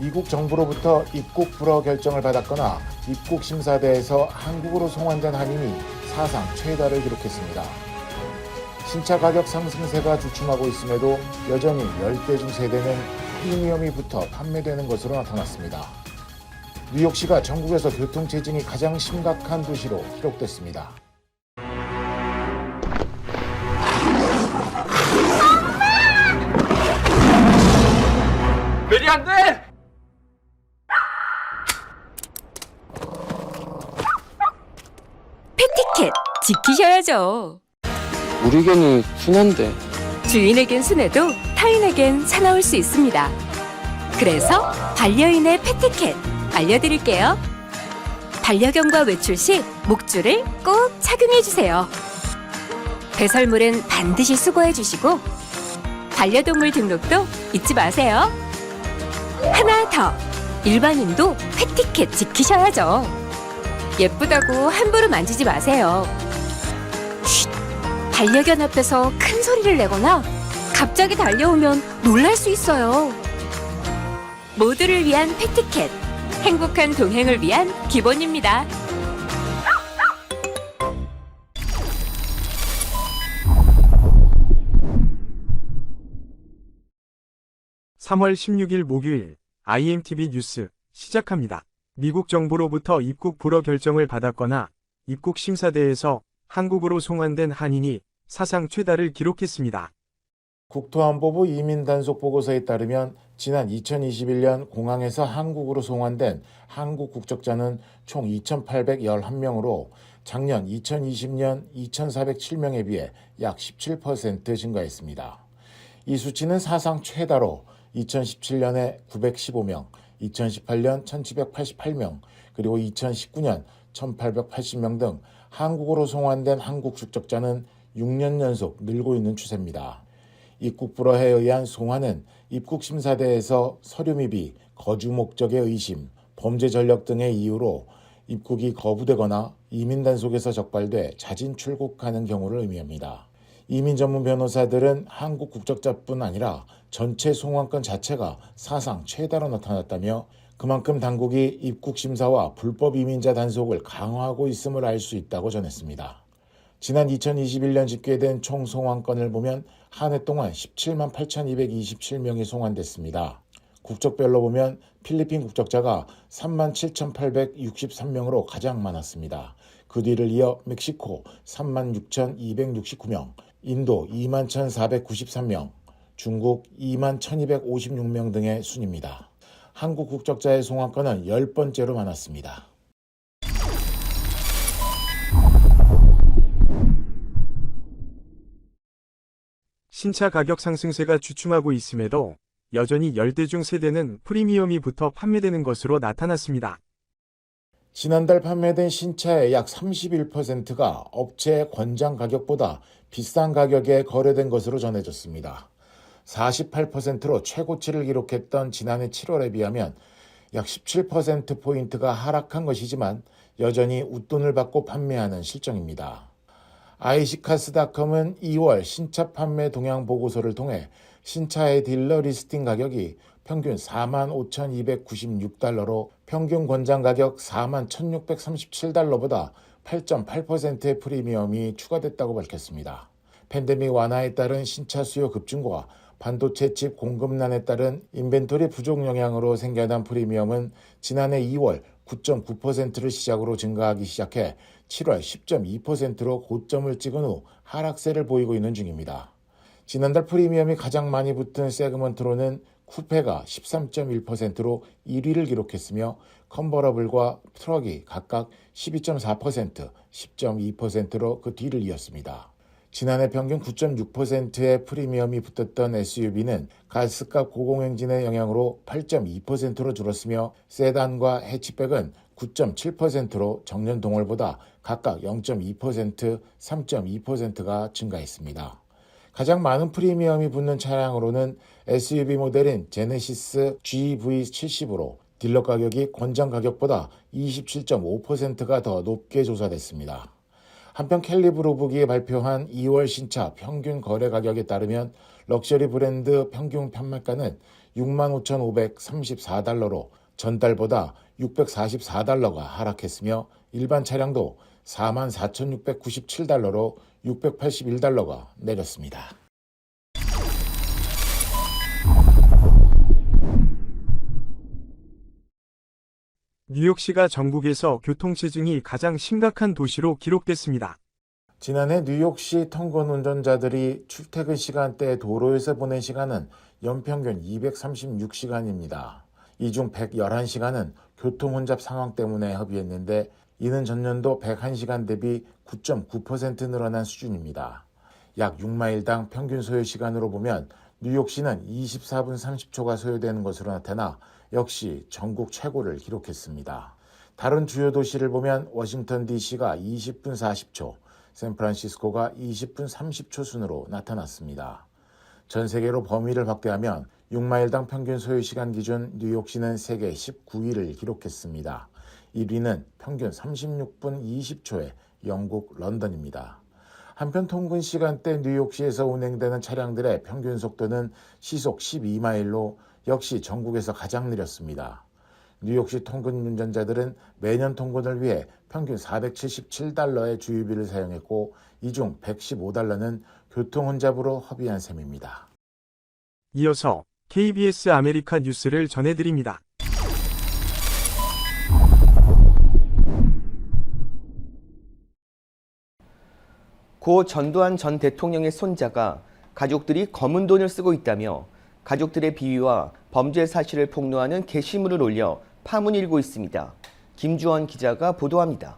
미국 정부로부터 입국 불허 결정을 받았거나 입국 심사대에서 한국으로 송환된 한인이 사상 최다를 기록했습니다. 신차 가격 상승세가 주춤하고 있음에도 여전히 10대 중 3대는 프리미엄이 붙어 판매되는 것으로 나타났습니다. 뉴욕시가 전국에서 교통체증이 가장 심각한 도시로 기록됐습니다. 메리 안 돼! 패티켓 지키셔야죠. 우리 개는 순한데. 주인에겐 순해도 타인에겐 사나울 수 있습니다. 그래서 반려인의 패티켓 알려드릴게요. 반려견과 외출 시 목줄을 꼭 착용해주세요. 배설물은 반드시 수거해주시고 반려동물 등록도 잊지 마세요. 하나 더, 일반인도 패티켓 지키셔야죠. 예쁘다고 함부로 만지지 마세요. 쉿, 반려견 앞에서 큰 소리를 내거나 갑자기 달려오면 놀랄 수 있어요. 모두를 위한 패티켓, 행복한 동행을 위한 기본입니다. (3월 16일) 목요일 IMTV 뉴스 시작합니다. 미국 정부로부터 입국 불허 결정을 받았거나 입국 심사대에서 한국으로 송환된 한인이 사상 최다를 기록했습니다. 국토안보부 이민단속 보고서에 따르면 지난 2021년 공항에서 한국으로 송환된 한국 국적자는 총 2,811명으로 작년 2020년 2,407명에 비해 약 17% 증가했습니다. 이 수치는 사상 최다로 2017년에 915명, 2018년 1788명, 그리고 2019년 1880명 등 한국으로 송환된 한국 국적자는 6년 연속 늘고 있는 추세입니다. 입국 불허에 의한 송환은 입국 심사대에서 서류 미비, 거주 목적의 의심, 범죄 전력 등의 이유로 입국이 거부되거나 이민 단속에서 적발돼 자진 출국하는 경우를 의미합니다. 이민 전문 변호사들은 한국 국적자뿐 아니라 전체 송환권 자체가 사상 최다로 나타났다며 그만큼 당국이 입국 심사와 불법 이민자 단속을 강화하고 있음을 알 수 있다고 전했습니다. 지난 2021년 집계된 총 송환건을 보면 한 해 동안 17만 8,227명이 송환됐습니다. 국적별로 보면 필리핀 국적자가 3만 7,863명으로 가장 많았습니다. 그 뒤를 이어 멕시코 3만 6,269명, 인도 2만 1,493명, 중국 2만 1,256명 등의 순입니다. 한국 국적자의 송환건은 10번째로 많았습니다. 신차 가격 상승세가 주춤하고 있음에도 여전히 10대 중 3대는 프리미엄이 붙어 판매되는 것으로 나타났습니다. 지난달 판매된 신차의 약 31%가 업체 권장 가격보다 비싼 가격에 거래된 것으로 전해졌습니다. 48%로 최고치를 기록했던 지난해 7월에 비하면 약 17%포인트가 하락한 것이지만 여전히 웃돈을 받고 판매하는 실정입니다. iCars.com은 2월 신차 판매 동향 보고서를 통해 신차의 딜러 리스팅 가격이 평균 45,296달러로 평균 권장 가격 41,637달러보다 8.8%의 프리미엄이 추가됐다고 밝혔습니다. 팬데믹 완화에 따른 신차 수요 급증과 반도체 칩 공급난에 따른 인벤토리 부족 영향으로 생겨난 프리미엄은 지난해 2월 9.9%를 시작으로 증가하기 시작해 7월 10.2%로 고점을 찍은 후 하락세를 보이고 있는 중입니다. 지난달 프리미엄이 가장 많이 붙은 세그먼트로는 쿠페가 13.1%로 1위를 기록했으며 컨버러블과 트럭이 각각 12.4%, 10.2%로 그 뒤를 이었습니다. 지난해 평균 9.6%의 프리미엄이 붙었던 SUV는 가스값 고공행진의 영향으로 8.2%로 줄었으며 세단과 해치백은 9.7%로 정년 동월보다 각각 0.2%, 3.2%가 증가했습니다. 가장 많은 프리미엄이 붙는 차량으로는 SUV 모델인 제네시스 GV70으로 딜러 가격이 권장 가격보다 27.5%가 더 높게 조사됐습니다. 한편 캘리브로북이 발표한 2월 신차 평균 거래 가격에 따르면 럭셔리 브랜드 평균 판매가는 65,534달러로 전달보다 644달러가 하락했으며 일반 차량도 44,697달러로 681달러가 내렸습니다. 뉴욕시가 전국에서 교통체증이 가장 심각한 도시로 기록됐습니다. 지난해 뉴욕시 통근 운전자들이 출퇴근 시간대 도로에서 보낸 시간은 연평균 236시간입니다. 이 중 111시간은 교통 혼잡 상황 때문에 허비했는데 이는 전년도 101시간 대비 9.9% 늘어난 수준입니다. 약 6마일당 평균 소요 시간으로 보면 뉴욕시는 24분 30초가 소요되는 것으로 나타나 역시 전국 최고를 기록했습니다. 다른 주요 도시를 보면 워싱턴 DC가 20분 40초, 샌프란시스코가 20분 30초 순으로 나타났습니다. 전 세계로 범위를 확대하면 6마일당 평균 소요시간 기준 뉴욕시는 세계 19위를 기록했습니다. 1위는 평균 36분 20초의 영국 런던입니다. 한편 통근 시간대 뉴욕시에서 운행되는 차량들의 평균 속도는 시속 12마일로 역시 전국에서 가장 느렸습니다. 뉴욕시 통근 운전자들은 매년 통근을 위해 평균 477달러의 주유비를 사용했고 이 중 115달러는 교통 혼잡으로 허비한 셈입니다. 이어서 KBS 아메리카 뉴스를 전해드립니다. 고 전두환 전 대통령의 손자가 가족들이 검은 돈을 쓰고 있다며 가족들의 비위와 범죄 사실을 폭로하는 게시물을 올려 파문이 일고 있습니다. 김주원 기자가 보도합니다.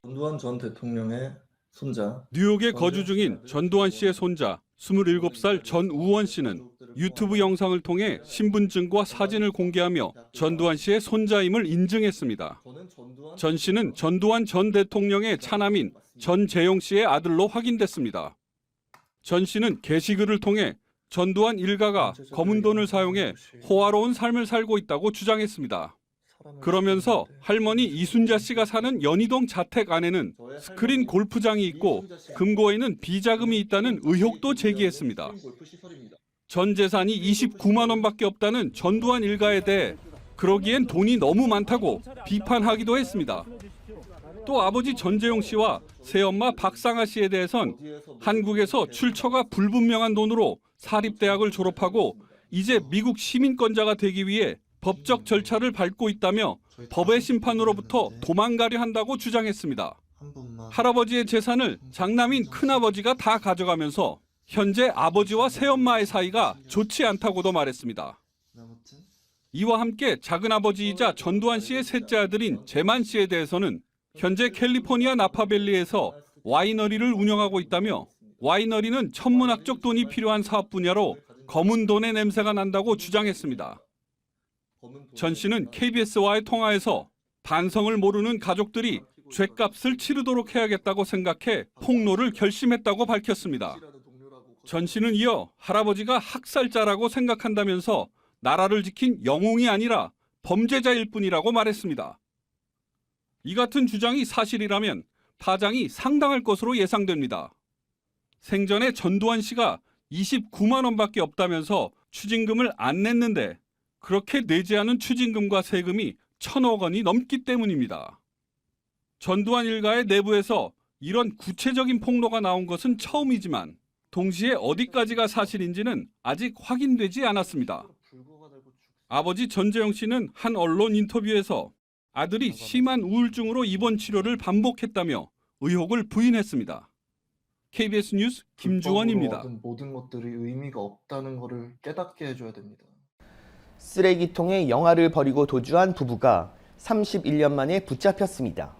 전두환 전 대통령의 손자 뉴욕에 거주 중인 전두환 씨의 손자 27살 전우원 씨는 유튜브 영상을 통해 신분증과 사진을 공개하며 전두환 씨의 손자임을 인증했습니다. 전 씨는 전두환 전 대통령의 차남인 전재용 씨의 아들로 확인됐습니다. 전 씨는 게시글을 통해 전두환 일가가 검은 돈을 사용해 호화로운 삶을 살고 있다고 주장했습니다. 그러면서 할머니 이순자 씨가 사는 연희동 자택 안에는 스크린 골프장이 있고 금고에는 비자금이 있다는 의혹도 제기했습니다. 전 재산이 29만 원밖에 없다는 전두환 일가에 대해 그러기엔 돈이 너무 많다고 비판하기도 했습니다. 또 아버지 전재용 씨와 새엄마 박상아 씨에 대해선 한국에서 출처가 불분명한 돈으로 사립대학을 졸업하고 이제 미국 시민권자가 되기 위해 법적 절차를 밟고 있다며 법의 심판으로부터 도망가려 한다고 주장했습니다. 할아버지의 재산을 장남인 큰아버지가 다 가져가면서 현재 아버지와 새엄마의 사이가 좋지 않다고도 말했습니다. 이와 함께 작은아버지이자 전두환 씨의 셋째 아들인 재만 씨에 대해서는 현재 캘리포니아 나파밸리에서 와이너리를 운영하고 있다며 와이너리는 천문학적 돈이 필요한 사업 분야로 검은 돈의 냄새가 난다고 주장했습니다. 전 씨는 KBS와의 통화에서 반성을 모르는 가족들이 죗값을 치르도록 해야겠다고 생각해 폭로를 결심했다고 밝혔습니다. 전 씨는 이어 할아버지가 학살자라고 생각한다면서 나라를 지킨 영웅이 아니라 범죄자일 뿐이라고 말했습니다. 이 같은 주장이 사실이라면 파장이 상당할 것으로 예상됩니다. 생전에 전두환 씨가 29만 원밖에 없다면서 추징금을 안 냈는데 그렇게 내지 않은 추징금과 세금이 1,000억 원이 넘기 때문입니다. 전두환 일가의 내부에서 이런 구체적인 폭로가 나온 것은 처음이지만 동시에 어디까지가 사실인지는 아직 확인되지 않았습니다. 아버지 전재용 씨는 한 언론 인터뷰에서 아들이 심한 우울증으로 입원 치료를 반복했다며 의혹을 부인했습니다. KBS 뉴스 김주원입니다. 모든 것들이 의미가 없다는 것을 깨닫게 해줘야 됩니다. 쓰레기통에 영화를 버리고 도주한 부부가 31년 만에 붙잡혔습니다.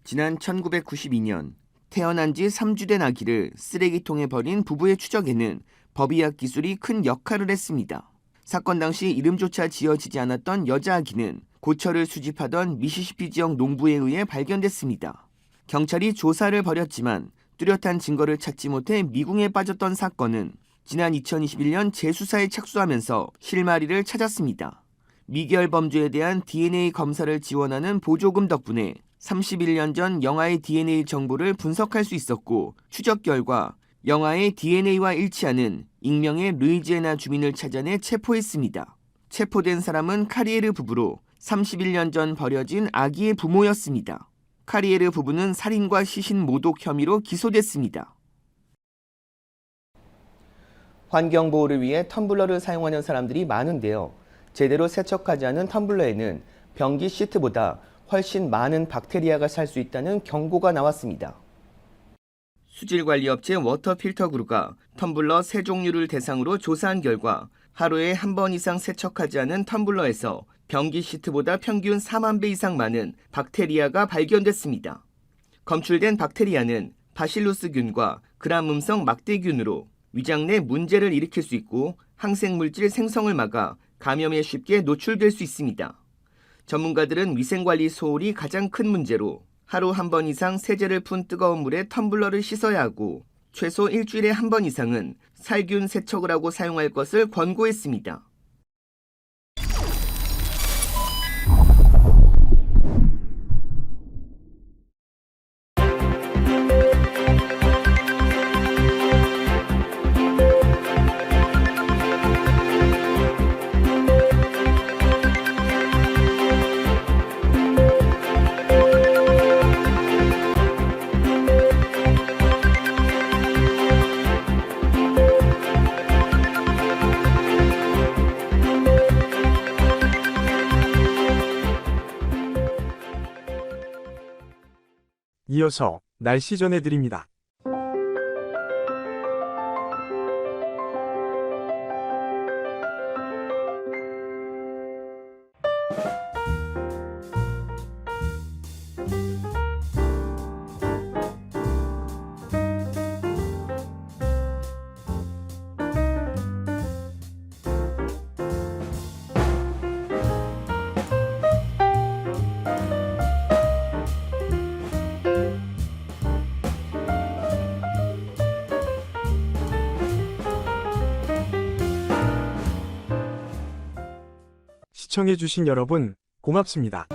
지난 1992년 태어난 지 3주 된 아기를 쓰레기통에 버린 부부의 추적에는 법의학 기술이 큰 역할을 했습니다. 사건 당시 이름조차 지어지지 않았던 여자 아기는 고철을 수집하던 미시시피 지역 농부에 의해 발견됐습니다. 경찰이 조사를 벌였지만 뚜렷한 증거를 찾지 못해 미궁에 빠졌던 사건은 지난 2021년 재수사에 착수하면서 실마리를 찾았습니다. 미결 범죄에 대한 DNA 검사를 지원하는 보조금 덕분에 31년 전 영아의 DNA 정보를 분석할 수 있었고 추적 결과 영아의 DNA와 일치하는 익명의 루이지애나 주민을 찾아내 체포했습니다. 체포된 사람은 카리에르 부부로 31년 전 버려진 아기의 부모였습니다. 카리에르 부부는 살인과 시신 모독 혐의로 기소됐습니다. 환경보호를 위해 텀블러를 사용하는 사람들이 많은데요. 제대로 세척하지 않은 텀블러에는 변기 시트보다 훨씬 많은 박테리아가 살 수 있다는 경고가 나왔습니다. 수질관리업체 워터필터그루가 텀블러 3종류를 대상으로 조사한 결과 하루에 한 번 이상 세척하지 않은 텀블러에서 변기 시트보다 평균 4만 배 이상 많은 박테리아가 발견됐습니다. 검출된 박테리아는 바실루스균과 그람음성 막대균으로 위장 내 문제를 일으킬 수 있고 항생물질 생성을 막아 감염에 쉽게 노출될 수 있습니다. 전문가들은 위생관리 소홀이 가장 큰 문제로 하루 한 번 이상 세제를 푼 뜨거운 물에 텀블러를 씻어야 하고 최소 일주일에 한 번 이상은 살균 세척을 하고 사용할 것을 권고했습니다. 이어서 날씨 전해드립니다. 시청해주신 여러분, 고맙습니다.